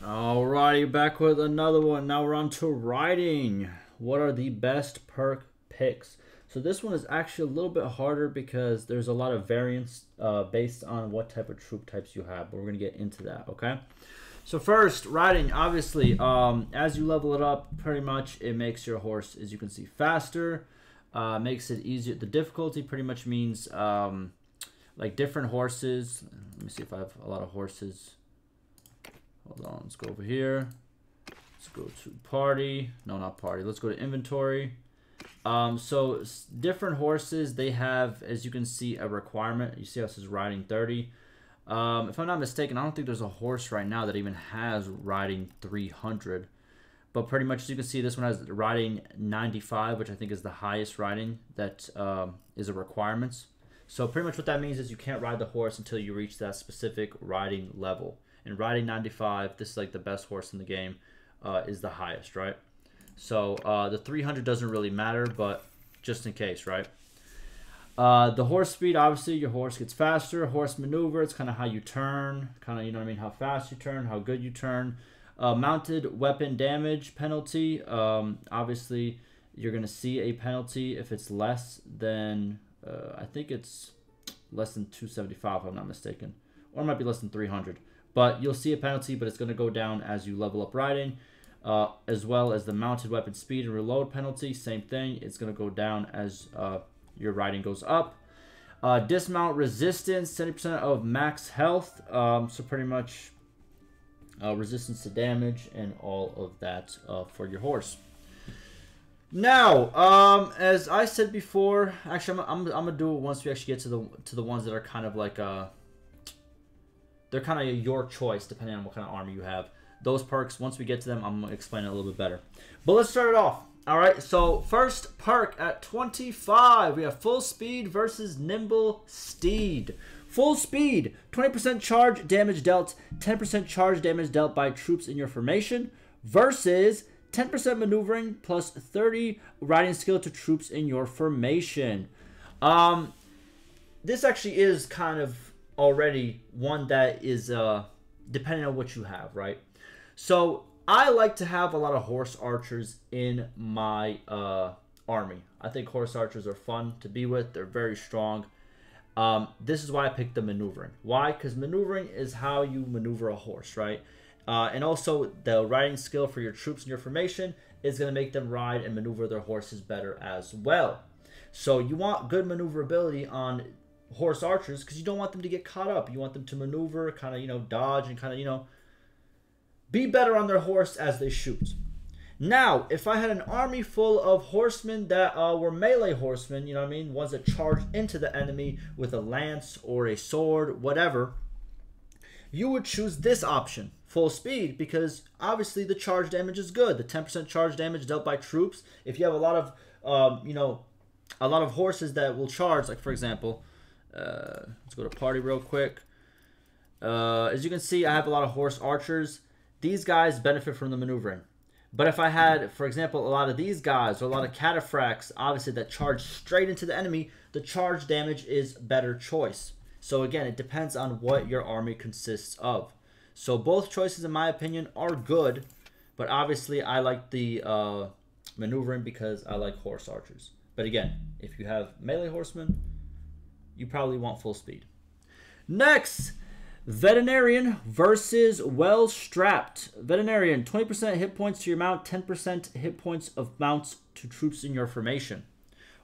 Alrighty, back with another one. Now we're on to riding. What are the best perk picks? So this one is actually a little bit harder because there's a lot of variance based on what type of troop types you have. But we're going to get into that, okay? So first, riding, obviously, as you level it up, pretty much it makes your horse, as you can see, faster. Makes it easier. The difficulty pretty much means like different horses. Let me see if I have a lot of horses. Hold on, let's go over here. Let's go to party. No, not party. Let's go to inventory. So different horses, they have, as you can see, a requirement. You see how it says riding 30. If I'm not mistaken, I don't think there's a horse right now that even has riding 300. But pretty much, as you can see, this one has riding 95, which I think is the highest riding that is a requirement. So pretty much what that means is you can't ride the horse until you reach that specific riding level. And riding 95, this is like the best horse in the game, is the highest, right? So the 300 doesn't really matter, but just in case, right? The horse speed, obviously, your horse gets faster. Horse maneuver, it's kind of how you turn, kind of, you know what I mean, how fast you turn, how good you turn. Mounted weapon damage penalty, obviously, you're going to see a penalty if it's less than, I think it's less than 275, if I'm not mistaken. Or it might be less than 300. But you'll see a penalty, but it's going to go down as you level up riding, as well as the mounted weapon speed and reload penalty. Same thing. It's going to go down as your riding goes up. Dismount resistance, 70% of max health. So pretty much resistance to damage and all of that for your horse. Now, as I said before, actually, I'm gonna do it once we actually get to the ones that are kind of like they're kind of your choice depending on what kind of armor you have. Those perks, once we get to them, I'm going to explain it a little bit better. But let's start it off. All right, so first perk at 25, we have full speed versus nimble steed. Full speed, 20% charge damage dealt, 10% charge damage dealt by troops in your formation versus 10% maneuvering plus 30 riding skill to troops in your formation. This actually is kind of already one that is depending on what you have, right? So I like to have a lot of horse archers in my army. I think horse archers are fun to be with. They're very strong. This is why I picked the maneuvering. Why? Because maneuvering is how you maneuver a horse, right? And also the riding skill for your troops in your formation is going to make them ride and maneuver their horses better as well. So you want good maneuverability on horse archers because you don't want them to get caught up. You want them to maneuver, kind of, you know, dodge and kind of, you know, be better on their horse as they shoot. Now, if I had an army full of horsemen that were melee horsemen, you know what I mean, ones that charge into the enemy with a lance or a sword, whatever, you would choose this option, full speed, because obviously the charge damage is good. The 10% charge damage dealt by troops. If you have a lot of, you know, a lot of horses that will charge, like for example, let's go to party real quick. As you can see, I have a lot of horse archers. These guys benefit from the maneuvering. But if I had, for example, a lot of these guys or a lot of cataphracts, obviously that charge straight into the enemy, the charge damage is better choice. So again, it depends on what your army consists of. So both choices, in my opinion, are good. But obviously, I like the maneuvering because I like horse archers. But again, if you have melee horsemen, you probably want full speed. Next, veterinarian versus well-strapped. Veterinarian, 20% hit points to your mount, 10% hit points of mounts to troops in your formation.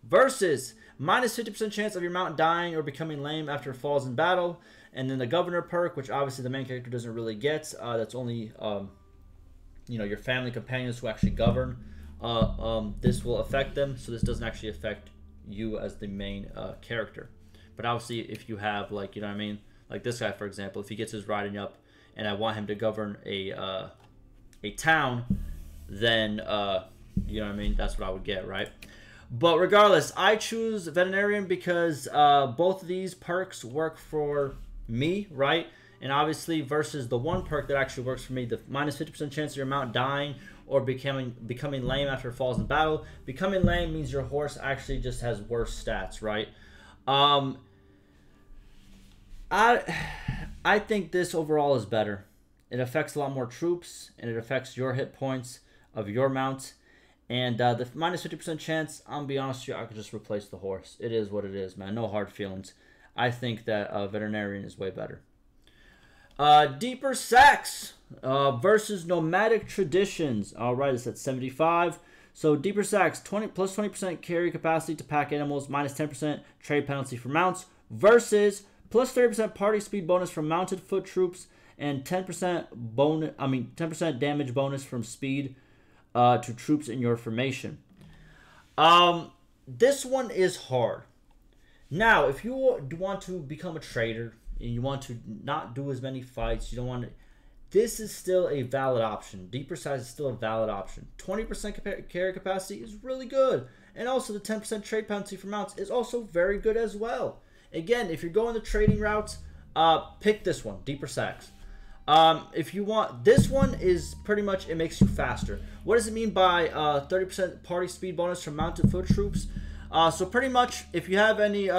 Versus minus 50% chance of your mount dying or becoming lame after it falls in battle. And then the governor perk, which obviously the main character doesn't really get. That's only you know, your family companions who actually govern. This will affect them, so this doesn't actually affect you as the main character. But obviously, if you have, like, you know what I mean, like this guy, for example, if he gets his riding up and I want him to govern a town, then, you know what I mean, that's what I would get, right? But regardless, I choose veterinarian because both of these perks work for me, right? And obviously, versus the one perk that actually works for me, the minus 50% chance of your mount dying or becoming lame after it falls in battle. Becoming lame means your horse actually just has worse stats, right? I think this overall is better. it affects a lot more troops, and it affects your hit points of your mount. And the minus 50% chance, I'm be honest with you, I could just replace the horse. It is what it is, man. No hard feelings. I think that veterinarian is way better. Deeper Sacks versus Nomadic Traditions. All right, it's at 75. So Deeper Sacks, plus 20% carry capacity to pack animals, minus 10% trade penalty for mounts, versus plus 30% party speed bonus from mounted foot troops, and 10% damage bonus from speed to troops in your formation. This one is hard. Now, if you want to become a trader and you want to not do as many fights, you don't want to, this is still a valid option. Deeper Size is still a valid option. 20% carry capacity is really good. And also the 10% trade penalty for mounts is also very good as well. Again, if you're going the trading routes, pick this one, Deeper Sacks. If you want, this one is pretty much, it makes you faster. What does it mean by 30% party speed bonus from mounted foot troops? So pretty much, if you have any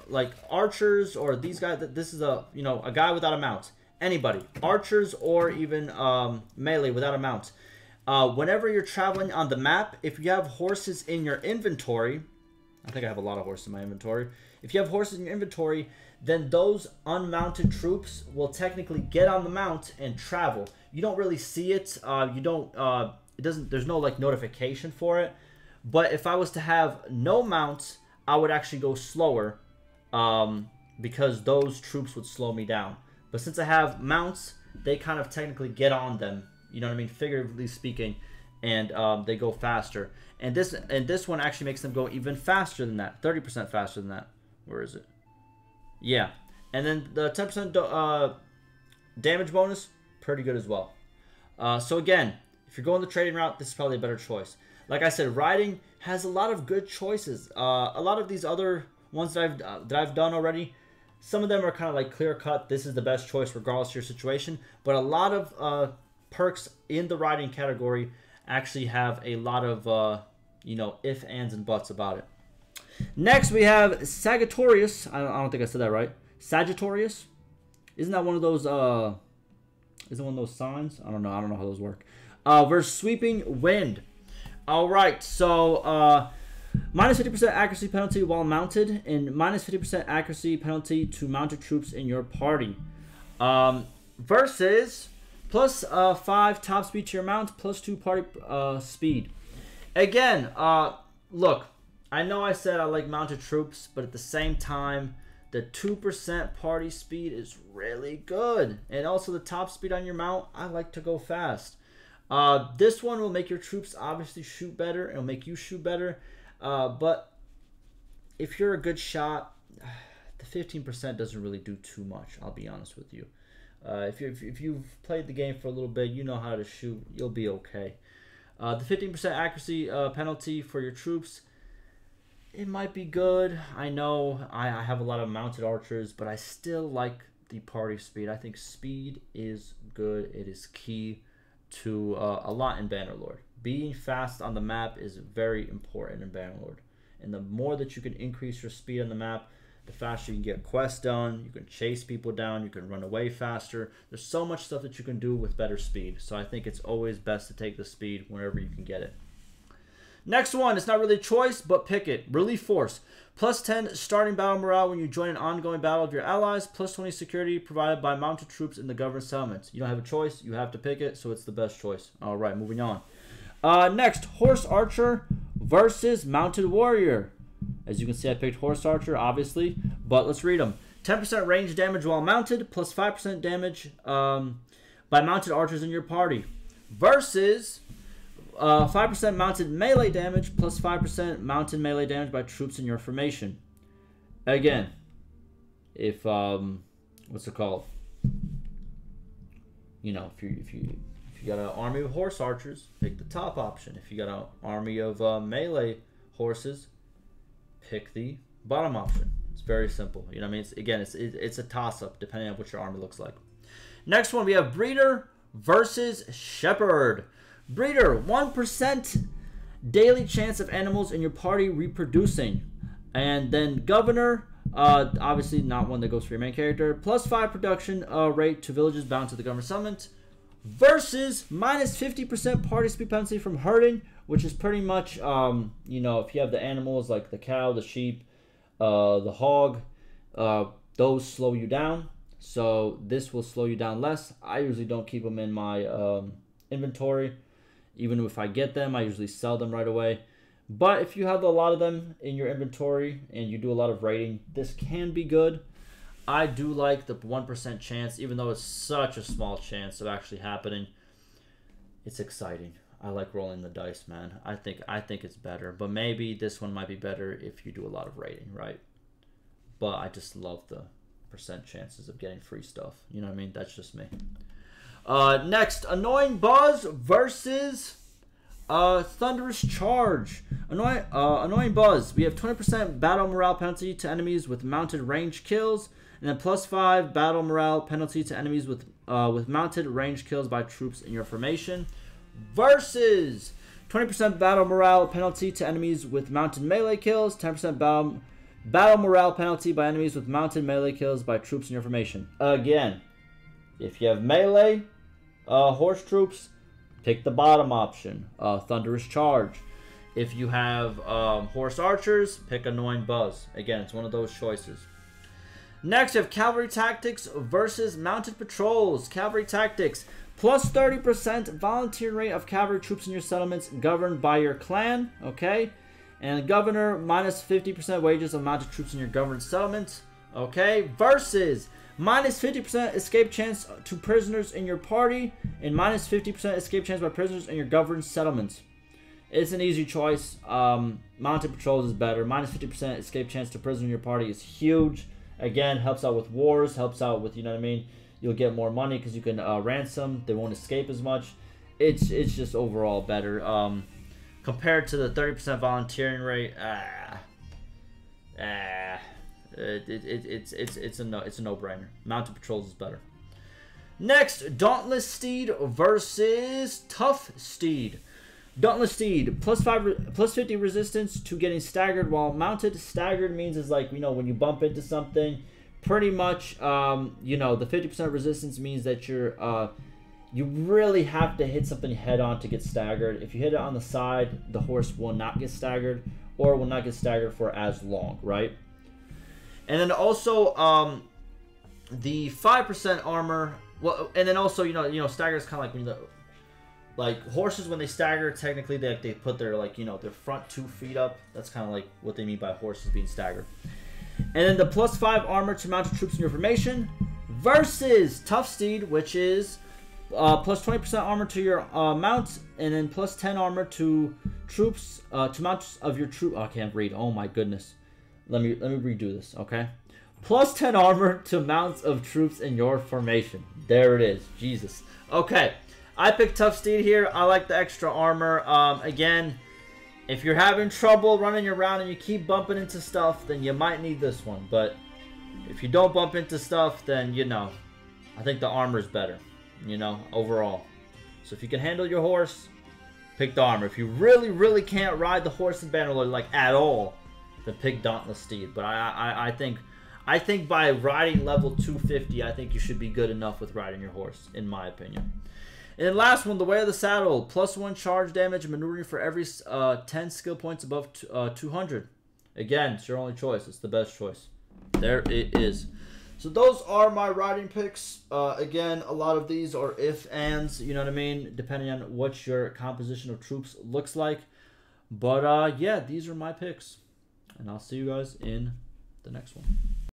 like archers or these guys, this is a guy without a mount. Anybody, archers or even melee without a mount. Whenever you're traveling on the map, if you have horses in your inventory, I think I have a lot of horses in my inventory. If you have horses in your inventory, then those unmounted troops will technically get on the mount and travel. You don't really see it. There's no like notification for it. But if I was to have no mounts, I would actually go slower because those troops would slow me down. But since I have mounts, they kind of technically get on them. You know what I mean? Figuratively speaking, and they go faster. And this one actually makes them go even faster than that, 30% faster than that. Where is it? Yeah, and then the 10% damage bonus, pretty good as well. So again, if you're going the trading route, this is probably a better choice. Like I said, riding has a lot of good choices. A lot of these other ones that I've done already, some of them are kind of like clear cut. This is the best choice regardless of your situation. But a lot of perks in the riding category actually have a lot of if, ands, and buts about it. Next, we have Sagittarius. I don't think I said that right. Sagittarius. Isn't that one of those? Isn't one of those signs? I don't know. I don't know how those work. Versus Sweeping Wind. All right. So minus 50% accuracy penalty while mounted, and minus 50% accuracy penalty to mounted troops in your party. Versus plus 5 top speed to your mount, plus 2 party speed. Again, look. I know I said I like mounted troops, but at the same time, the 2% party speed is really good. And also the top speed on your mount, I like to go fast. This one will make your troops obviously shoot better. It'll make you shoot better. But if you're a good shot, the 15% doesn't really do too much, I'll be honest with you. If you've played the game for a little bit, you know how to shoot, you'll be okay. The 15% accuracy penalty for your troops, it might be good. I know I have a lot of mounted archers, but I still like the party speed. I think speed is good. It is key to a lot in Bannerlord. Being fast on the map is very important in Bannerlord. And the more that you can increase your speed on the map, the faster you can get quests done. You can chase people down. You can run away faster. There's so much stuff that you can do with better speed. So I think it's always best to take the speed whenever you can get it. Next one, it's not really a choice, but pick it. Relief Force. Plus 10 starting battle morale when you join an ongoing battle of your allies. Plus 20 security provided by mounted troops in the governed settlements. You don't have a choice. You have to pick it, so it's the best choice. All right, moving on. Next, Horse Archer versus Mounted Warrior. As you can see, I picked Horse Archer, obviously, but let's read them. 10% range damage while mounted, plus 5% damage by mounted archers in your party. Versus 5% mounted melee damage plus 5% mounted melee damage by troops in your formation. Again, if what's it called? You know, if you got an army of horse archers, pick the top option. If you got an army of melee horses, pick the bottom option. It's very simple. You know what I mean? It's a toss-up depending on what your army looks like. Next one, we have Breeder versus Shepherd. Breeder, 1% daily chance of animals in your party reproducing. And then Governor, Obviously not one that goes for your main character. +5 production rate to villages bound to the government settlement. Versus minus 50% party speed penalty from herding, which is pretty much, you know, if you have the animals like the cow, the sheep, the hog, those slow you down. So this will slow you down less. I usually don't keep them in my inventory. Even if I get them, I usually sell them right away. But if you have a lot of them in your inventory and you do a lot of raiding, this can be good. I do like the 1% chance, even though it's such a small chance of actually happening. It's exciting. I like rolling the dice, man. I think it's better. But maybe this one might be better if you do a lot of raiding, right? But I just love the % chances of getting free stuff. You know what I mean? That's just me. Next, Annoying Buzz versus Thunderous Charge. Annoying Buzz. We have 20% battle morale penalty to enemies with mounted ranged kills, and then +5 battle morale penalty to enemies with mounted ranged kills by troops in your formation. Versus 20% battle morale penalty to enemies with mounted melee kills, 10% battle morale penalty by enemies with mounted melee kills by troops in your formation. Again, if you have melee horse troops, pick the bottom option, Thunderous Charge. If you have horse archers, pick Annoying Buzz. Again, it's one of those choices. Next, you have Cavalry Tactics versus Mounted Patrols. Cavalry Tactics, +30% volunteer rate of cavalry troops in your settlements governed by your clan, okay? And governor, -50% wages of mounted troops in your governed settlement, okay? Versus -50% escape chance to prisoners in your party, and -50% escape chance by prisoners in your governed settlements. It's an easy choice. Mounted Patrols is better. -50% escape chance to prisoners in your party is huge. Again, helps out with wars, helps out with, you know what I mean? You'll get more money because you can ransom. They won't escape as much. It's just overall better. Compared to the 30% volunteering rate, it's a no-brainer. Mounted Patrols is better. Next, Dauntless Steed versus Tough Steed. Dauntless Steed, +50 resistance to getting staggered while mounted. Staggered means is like, you know, when you bump into something, pretty much, you know, the 50% resistance means that you really have to hit something head on to get staggered. If you hit it on the side, the horse will not get staggered, or will not get staggered for as long, right? And then also, the 5% armor. Well, and then also, you know, stagger is kind of like when like horses when they stagger. Technically, they put their their front 2 feet up. That's kind of like what they mean by horses being staggered. And then the +5 armor to mounted troops in your formation versus Tough Steed, which is +20% armor to your mount, and then +10 armor to troops to mounts of your troop. Oh, I can't read. Oh my goodness. Let me redo this. Okay. +10 armor to mounts of troops in your formation. There it is. Jesus. Okay. I picked Tough Steed here. I like the extra armor. Again, if you're having trouble running around and you keep bumping into stuff, then you might need this one. But if you don't bump into stuff, then, you know, I think the armor is better, you know, overall. So if you can handle your horse, pick the armor. If you really, really can't ride the horse in Bannerlord, like, at all, then pick Dauntless Steed. But I think by riding level 250, I think you should be good enough with riding your horse, in my opinion. And then last one, the Way of the Saddle. +1 charge damage and maneuvering for every 10 skill points above 200. Again, it's your only choice. It's the best choice. There it is. So those are my riding picks. Again, a lot of these are if-ands, you know what I mean? Depending on what your composition of troops looks like. But yeah, these are my picks. And I'll see you guys in the next one.